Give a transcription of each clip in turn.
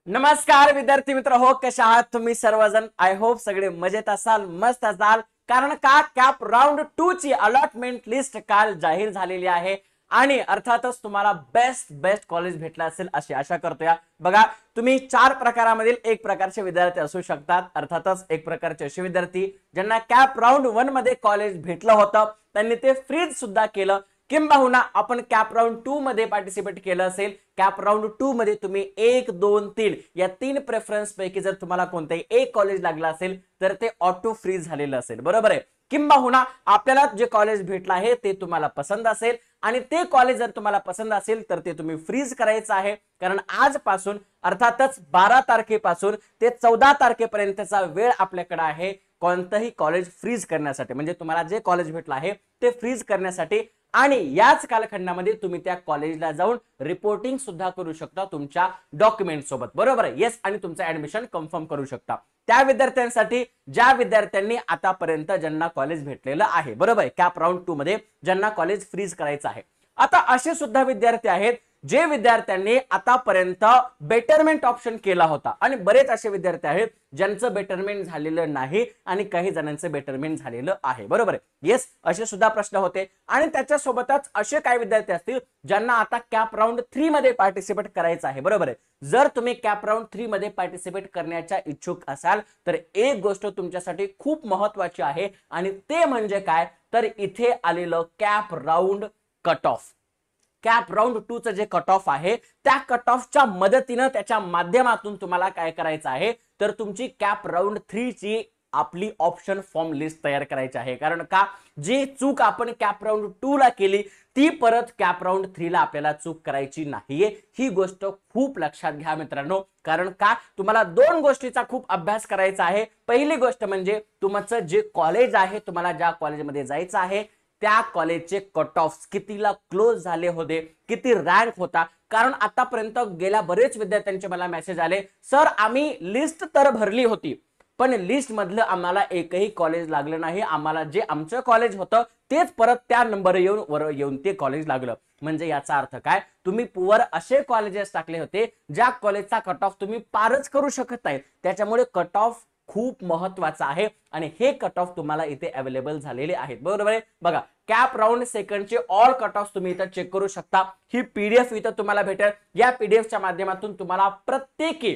नमस्कार विद्यार्थी मित्र हो, कशा आहात तुम्ही सर्वजण? आय होप सगळे मजेत असाल, मस्त असाल. कारण का कॅप राऊंड 2 ची अलॉटमेंट लिस्ट काल जाहीर झालेली आहे आणि अर्थातच तुम्हाला बेस्ट कॉलेज भेटला असेल अशी आशा करतोय. बघा, तुम्ही 4 प्रकारामधील एक प्रकारचे विद्यार्थी असू शकतात. अर्थातच एक प्रकारचे असे विद्यार्थी ज्यांना कॅप राऊंड 1 मध्ये कॉलेज भेटलं होतं, त्यांनी ते फ्रीज सुद्धा केलं. किंबहुना आपण कॅप राऊंड 2 मध्ये पार्टिसिपेट केलं असेल. कॅप राऊंड 2 मध्ये तुम्ही 1 2 3 या 3 प्रेफरन्स पैकी जर तुम्हाला कोणतेही एक कॉलेज लागलं असेल तर ते ऑटो फ्रीज झालेलं असेल, बरोबर आहे. किंबहुना आपल्याला जे कॉलेज भेटलं आहे ते तुम्हाला पसंत असेल आणि ते कॉलेज जर तुम्हाला पसंत असेल तर ते तुम्ही फ्रीज करायचं आहे. कारण आजपासून अर्थातच 12 तारखेपासून ते 14 तारखेपर्यंतचा वेळ आपल्याकडे आहे कोणतंही कॉलेज फ्रीज करण्यासाठी, म्हणजे तुम्हाला जे कॉलेज भेटलं आहे ते फ्रीज करण्यासाठी. आणि याच कालखंडामध्ये तुम्ही त्या कॉलेजला जाऊन रिपोर्टिंग सुद्धा करू शकता तुमच्या डॉक्युमेंट सोबत, बरोबर आहे. येस, आणि तुमचं ऍडमिशन कन्फर्म करू शकता. त्या विद्यार्थ्यांसाठी ज्या विद्यार्थ्यांनी आतापर्यंत ज्यांना कॉलेज भेटलेलं आहे, बरोबर आहे, कॅप राऊंड 2 मध्ये ज्यांना कॉलेज फ्रीज करायचं आहे. आता असे सुद्धा विद्यार्थी आहेत जे विद्यार्थ्यांनी आतापर्यंत बेटरमेंट ऑप्शन केला होता आणि बरेच असे विद्यार्थी आहेत ज्यांचं बेटरमेंट झालेलं नाही आणि काही जणांचं बेटरमेंट झालेलं आहे, बरोबर आहे. येस, असे सुद्धा प्रश्न होते. आणि त्याच्यासोबतच असे काही विद्यार्थी असतील ज्यांना आता कॅप राऊंड 3 मध्ये पार्टिसिपेट करायचं आहे, बरोबर आहे. जर तुम्ही कॅप राऊंड 3 मध्ये पार्टिसिपेट करण्याच्या इच्छुक असाल तर एक गोष्ट तुमच्यासाठी खूप महत्वाची आहे आणि ते म्हणजे काय, तर इथे आलेलं cap round cut off. Cap round 2 चं जे कट ऑफ आहे त्या कट ऑफच्या मदतीनं त्याच्या माध्यमातून तुम्हाला काय करायचं आहे तर तुमची कॅप राऊंड 3 ची आपली ऑप्शन फॉर्म लिस्ट तयार करायची आहे. कारण का, जी चूक आपण कॅप राऊंड 2 ला केली ती परत कॅप राऊंड 3 ला आपल्याला चूक करायची नाहीये. ही गोष्ट खूप लक्षात घ्या मित्रांनो. कारण का, तुम्हाला 2 गोष्टीचा खूप अभ्यास करायचा आहे. पहिली गोष्ट म्हणजे तुमचं जे कॉलेज आहे, तुम्हाला ज्या कॉलेजमध्ये जायचं आहे त्या कॉलेजचे कट ऑफ कितीला क्लोज झाले होते, किती रँक होता. कारण आतापर्यंत गेल्या बरेच विद्यार्थ्यांचे मला मेसेज आले, सर आम्ही लिस्ट तर भरली होती पण लिस्ट मधलं आम्हाला एकही कॉलेज लागलं नाही, आम्हाला जे आमचं कॉलेज होतं तेच परत त्या नंबर वर येऊन ते कॉलेज लागलं. म्हणजे याचा अर्थ काय, तुम्ही पुअर असे कॉलेजेस टाकले होते ज्या कॉलेजचा कट ऑफ तुम्ही पारच करू शकत नाही. त्याच्यामुळे कट ऑफ खूप महत्वाचा आहे आणि हे कट ऑफ तुम्हाला इथे अवेलेबल झालेले आहेत, बरोबर आहे. बघा, कॅप राऊंड सेकंडचे ऑल कट ऑफ तुम्ही इथं चेक करू शकता. ही पीडीएफ इथं तुम्हाला भेटेल. या पीडीएफच्या माध्यमातून तुम्हाला प्रत्येकी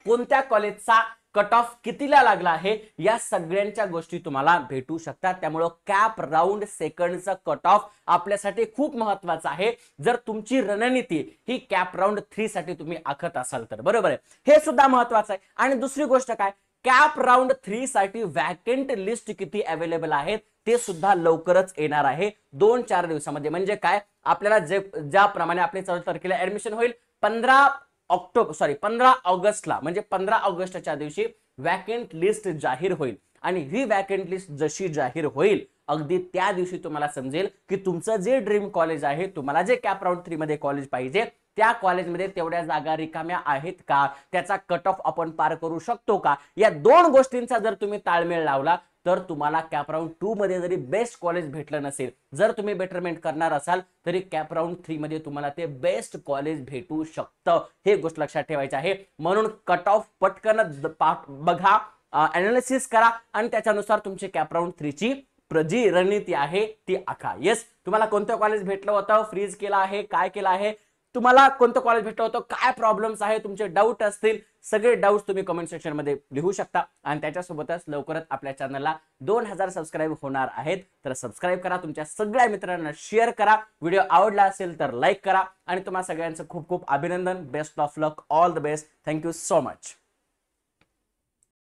कोणत्या कॉलेजचा कट ऑफ कितीला लागला आहे या सगळ्यांच्या गोष्टी तुम्हाला भेटू शकतात. त्यामुळे कॅप राऊंड सेकंडचा कट ऑफ आपल्यासाठी खूप महत्वाचा आहे जर तुमची रणनीती ही कॅप राऊंड 3 साठी तुम्ही आखत असाल तर, बरोबर आहे. हे सुद्धा महत्वाचं आहे. आणि दुसरी गोष्ट काय, कॅप राऊंड 3 साठी वॅकंट लिस्ट किती अवेलेबल आहेत ते सुद्धा लवकरच येणार आहे 2-4 दिवसामध्ये. म्हणजे काय, आपल्याला ज्याप्रमाणे आपले 14 तारखेला ऍडमिशन होईल 15 ऑगस्टला, म्हणजे 15 ऑगस्टच्या दिवशी वॅकंट लिस्ट जाहीर होईल. आणि ही वॅकंट लिस्ट जशी जाहीर होईल अगदी त्या दिवशी तुम्हाला समजेल की तुमचं जे ड्रीम कॉलेज आहे, तुम्हाला जे कॅप राऊंड 3 मध्ये कॉलेज पाहिजे त्या कॉलेजमध्ये तेवढ्या जागा रिकाम्या आहेत का, त्याचा कट ऑफ आपण पार करू शकतो का. या 2 गोष्टींचा जर तुम्ही ताळमेळ लावला तर तुम्हाला कॅप राऊंड 2 मध्ये जरी बेस्ट कॉलेज भेटलं नसेल, जर तुम्ही बेटरमेंट करणार असाल तरी कॅप राऊंड 3 मध्ये तुम्हाला ते बेस्ट कॉलेज भेटू शकतं. हे गोष्ट लक्षात ठेवायची आहे. म्हणून कट ऑफ पटकन बघा, अनालिसिस करा आणि त्याच्यानुसार तुमची कॅप राऊंड 3 ची जी रणनीती आहे ती आखा. येस, तुम्हाला कोणतं कॉलेज भेटलं होतं, फ्रीज केलं आहे, काय केलं आहे, तुम्हाला कोणतं कॉलेज भेटलं होतं, काय प्रॉब्लेम्स आहे, तुमचे डाऊट असतील, सगळे डाऊट्स तुम्ही कमेंट सेक्शन मध्ये लिहू शकता. आणि त्याच्यासोबतच लवकरच आपल्या चॅनलला 2000 सबस्क्राईब होणार आहेत, तर सबस्क्राईब करा, तुमच्या सगळ्या मित्रांना शेअर करा, व्हिडिओ आवडला असेल तर लाईक करा. आणि तुम्हा सगळ्यांचं खूप खूप अभिनंदन. Best of luck, all the best. Thank you so much.